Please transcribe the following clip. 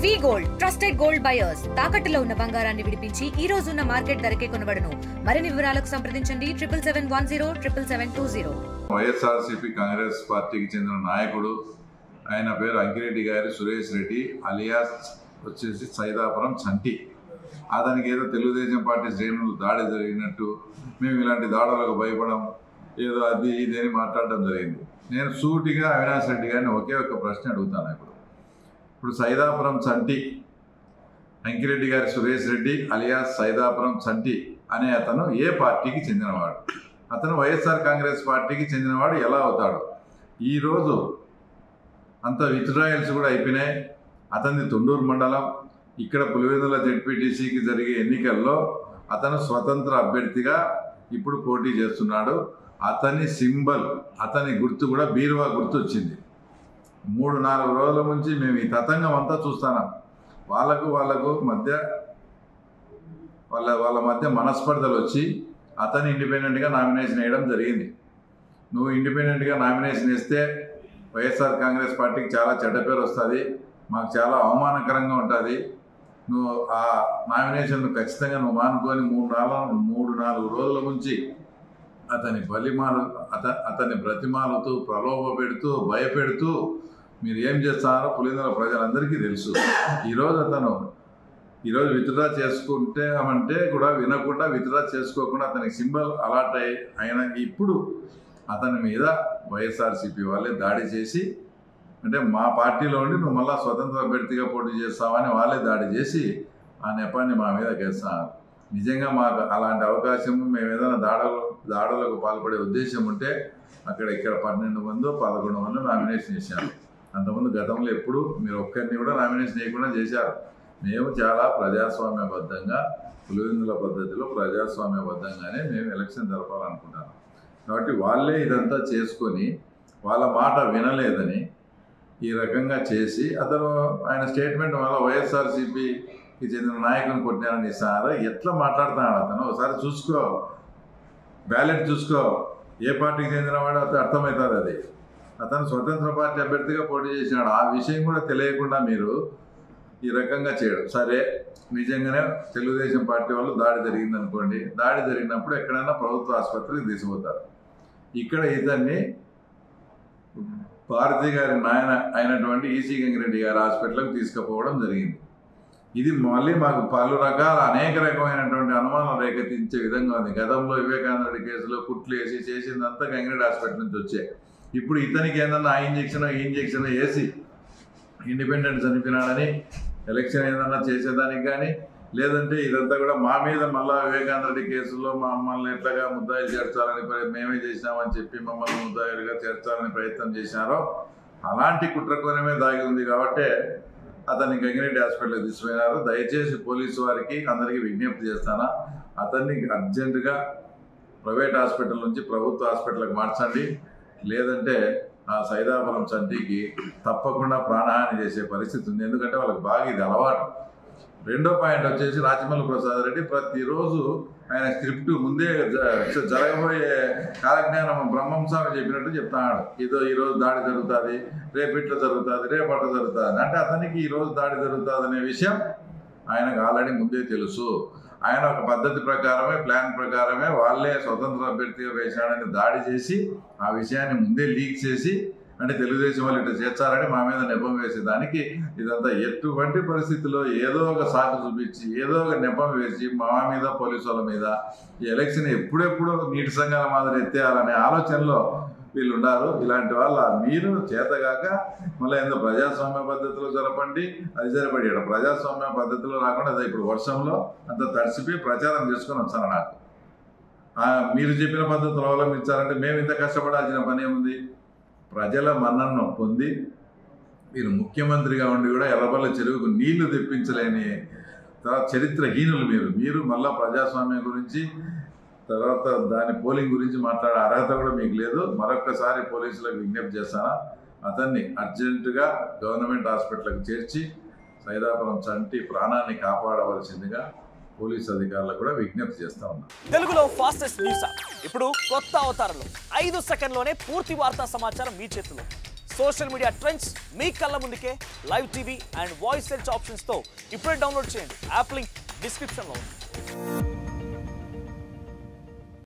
వి gold trusted gold buyers తాకట్టులో ఉన్న బంగారాన్ని విడిపించి ఈ రోజు ఉన్న మార్కెట్ ధరకే కొనబడును. మరిన్ని వివరాలకు సంప్రదించండి 7710772020. వైఎస్ఆర్సీపీ కాంగ్రెస్ పార్టీకి చెందిన నాయకుడు, ఆయన పేరు అంకిరెడ్డి గారి సురేష్ రెడ్డి అలియాస్ వచ్చేసి సైదాపురం చంటి. అతనికి ఏదో తెలుగుదేశం పార్టీ శ్రేణులు దాడి జరిగినట్టు, మేము ఇలాంటి దాడులకు భయపడం, ఏదో అది ఇది అని మాట్లాడడం జరిగింది. నేను సూటిగా అవినాష్ రెడ్డి గారిని ఒకే ఒక ప్రశ్న అడుగుతాను. ఇప్పుడు సైదాపురం చంటి, అంకిరెడ్డి గారి సురేష్ రెడ్డి అలియాస్ సైదాపురం చంటి అనే అతను ఏ పార్టీకి చెందినవాడు? అతను వైఎస్ఆర్ కాంగ్రెస్ పార్టీకి చెందినవాడు ఎలా అవుతాడు? ఈరోజు అంత విత్డ్రాయల్స్ కూడా అయిపోయినాయి. అతనిది తొండూరు మండలం. ఇక్కడ పులివెందుల జెడ్పీటీసీకి జరిగే ఎన్నికల్లో అతను స్వతంత్ర అభ్యర్థిగా ఇప్పుడు పోటీ చేస్తున్నాడు. అతని సింబల్, అతని గుర్తు కూడా బీరువా గుర్తు వచ్చింది. 3-4 రోజుల నుంచి మేము ఈ తతంగం అంతా చూస్తున్నాం. వాళ్ళకు మధ్య వాళ్ళ మధ్య మనస్పర్ధలు వచ్చి అతను ఇండిపెండెంట్గా నామినేషన్ వేయడం జరిగింది. నువ్వు ఇండిపెండెంట్గా నామినేషన్ వేస్తే వైఎస్ఆర్ కాంగ్రెస్ పార్టీకి చాలా చెడ్డ పేరు వస్తుంది, మాకు చాలా అవమానకరంగా ఉంటుంది. నువ్వు ఆ నామినేషన్ ఖచ్చితంగా నువ్వు మానుకొని 3-4 రోజుల నుంచి అతని బ్రతిమాలుతూ, ప్రలోభ పెడుతూ, భయపెడుతూ మీరు ఏం చేస్తారో పులివెందుల ప్రజలందరికీ తెలుసు. ఈరోజు విత్డ్రా చేసుకుంటే కూడా వినకుండా, విత్డ్రా చేసుకోకుండా అతనికి సింబల్ అలాట్ అయిన ఇప్పుడు అతని మీద వైఎస్ఆర్సీపీ వాళ్ళే దాడి చేసి, అంటే మా పార్టీలో ఉండి నువ్వు మళ్ళా స్వతంత్ర అభ్యర్థిగా పోటీ చేస్తావని వాళ్ళే దాడి చేసి ఆ నెపాన్ని మా మీద వేస్తున్నారు. నిజంగా మాకు అలాంటి అవకాశం, మేము ఏదైనా దాడులకు పాల్పడే ఉద్దేశం ఉంటే ఇక్కడ 12 మంది 11 మంది నామినేషన్ చేశారు. అంతకుముందు గతంలో ఎప్పుడు మీరు ఒక్కరిని కూడా నామినేషన్ చేయకుండా చేశారు. మేము చాలా ప్రజాస్వామ్యబద్ధంగా, పులివెందుల పద్ధతిలో ప్రజాస్వామ్యబద్ధంగానే మేము ఎలక్షన్ జరపాలనుకుంటాను. కాబట్టి వాళ్ళే ఇదంతా చేసుకొని వాళ్ళ మాట వినలేదని ఈ రకంగా చేసి ఆయన స్టేట్మెంట్ వల్ల వైఎస్ఆర్సీపీకి చెందిన నాయకుని కొట్టినారని ఇస్తారా? ఎట్లా మాట్లాడుతున్నాడు అతను? ఒకసారి చూసుకో, బ్యాలెట్ చూసుకో, ఏ పార్టీకి చెందినవాడు అర్థమవుతుంది. అది అతను స్వతంత్ర పార్టీ అభ్యర్థిగా పోటీ చేసినాడు. ఆ విషయం కూడా తెలియకుండా మీరు ఈ రకంగా చేయడం. సరే, నిజంగానే తెలుగుదేశం పార్టీ వాళ్ళు దాడి జరిగిందనుకోండి, దాడి జరిగినప్పుడు ఎక్కడైనా ప్రభుత్వ ఆసుపత్రికి తీసుకుపోతారు. ఇక్కడ ఇతన్ని భారతి గారి నాయన అయినటువంటి ఈసీ గంగిరెడ్డి గారి హాస్పిటల్కి తీసుకుపోవడం జరిగింది. ఇది మళ్ళీ మాకు అనేక రకమైనటువంటి అనుమానం రేకెత్తించే విధంగా ఉంది. గతంలో వివేకానంద రెడ్డి కేసులో కుట్లు వేసి చేసిందంతా గంగిరెడ్డి హాస్పిటల్ నుంచి వచ్చాయి. ఇప్పుడు ఇతనికి ఏదన్నా ఈ ఇంజక్షన్ వేసి ఇండిపెండెంట్ చనిపోయినాడని ఎలక్షన్ ఏదన్నా చేసేదానికి కానీ, లేదంటే ఇదంతా కూడా మా మీద మళ్ళా వివేకానంద రెడ్డి కేసులో మమ్మల్ని ఎట్లాగా ముద్దాయిలు చేర్చాలని మేమే చేసినామని చెప్పి మమ్మల్ని ముద్దాయిలుగా చేర్చాలని ప్రయత్నం చేశారో అలాంటి కుట్రకోణమే దాగి ఉంది. కాబట్టి అతన్ని గంగిరెడ్డి హాస్పిటల్కి తీసుకుపోయినారు. దయచేసి పోలీసు వారికి అందరికీ విజ్ఞప్తి చేస్తానా, అతన్ని అర్జెంటుగా ప్రైవేట్ హాస్పిటల్ నుంచి ప్రభుత్వ హాస్పిటల్కి మార్చండి. లేదంటే ఆ సైదాపురం చంటికి తప్పకుండా ప్రాణహాని చేసే పరిస్థితి ఉంది. ఎందుకంటే వాళ్ళకి బాగా ఇది అలవాటు. రెండో పాయింట్ వచ్చేసి రాచమల్లి ప్రసాద్ రెడ్డి ప్రతిరోజు ఆయన స్క్రిప్ట్ ముందే జరగబోయే కాలజ్ఞానం బ్రహ్మంస్వామి చెప్పినట్టు చెప్తాడు. ఈరోజు దాడి జరుగుతుంది, రేపు ఇట్లా జరుగుతుంది, రేపు అట్లా జరుగుతుంది. అంటే అతనికి ఈరోజు దాడి జరుగుతుంది అనే విషయం ఆయనకు ఆల్రెడీ ముందే తెలుసు. ఆయన ఒక పద్ధతి ప్రకారమే, ప్లాన్ ప్రకారమే వాళ్ళే స్వతంత్ర అభ్యర్థిగా వేశాడని దాడి చేసి ఆ విషయాన్ని ముందే లీక్ చేసి, అంటే తెలుగుదేశం వాళ్ళు ఇట్లా చేర్చాలని మా మీద నెపం వేసేదానికి ఇదంతా ఎటువంటి పరిస్థితుల్లో ఏదో ఒక సాకు చూపించి, ఏదో ఒక నెపం వేసి మా మీద, పోలీసు వాళ్ళ మీద ఈ ఎలక్షన్ ఎప్పుడెప్పుడు నీటి సంఘాల మాదిరి ఎత్తేయాలనే ఆలోచనలో వీళ్ళు ఉన్నారు. ఇలాంటి వాళ్ళ మీరు చేతగాక మళ్ళీ ఏదో ప్రజాస్వామ్య పద్ధతిలో జరపండి, అది జరపడి ప్రజాస్వామ్య పద్ధతిలో రాకుండా అదే ఇప్పుడు వర్షంలో అంత తడిసిపోయి ప్రచారం చేసుకొని వచ్చాను. నాకు మీరు చెప్పిన పద్ధతులు అవలంబించాలంటే మేము ఇంత కష్టపడాల్సిన పని ఏముంది? ప్రజల మన్ననను పొంది మీరు ముఖ్యమంత్రిగా ఉండి కూడా ఎర్రబల్ల చెరువుకు నీళ్లు తెప్పించలేని తర్వాత చరిత్రహీనులు మీరు మళ్ళా ప్రజాస్వామ్యం గురించి, తర్వాత దాని పోలింగ్ గురించి మాట్లాడే అర్హత కూడా మీకు లేదు. మరొక్కసారి పోలీసులకు విజ్ఞప్తి చేస్తానా, అతన్ని అర్జెంటుగా గవర్నమెంట్ హాస్పిటల్కి చేర్చి సైదాపురం చంటి ప్రాణాన్ని కాపాడవలసిందిగా పోలీస్ అధికారులకు కూడా విజ్ఞప్తి చేస్తా ఉన్నా. తెలుగులో ఫాస్టెస్ట్ న్యూస్ ఇప్పుడు కొత్త అవతారంలో 5 సెకండ్లోనే పూర్తి వార్తా సమాచారం మీ చేతిలో. సోషల్ మీడియా ట్రెండ్స్ మీ కళ్ళ ముందుకే live TV and voice search ఆప్షన్స్తో ఇప్పుడే డౌన్లోడ్ చేయండి. యాప్ లింక్ డిస్క్రిప్షన్లో ఉంది.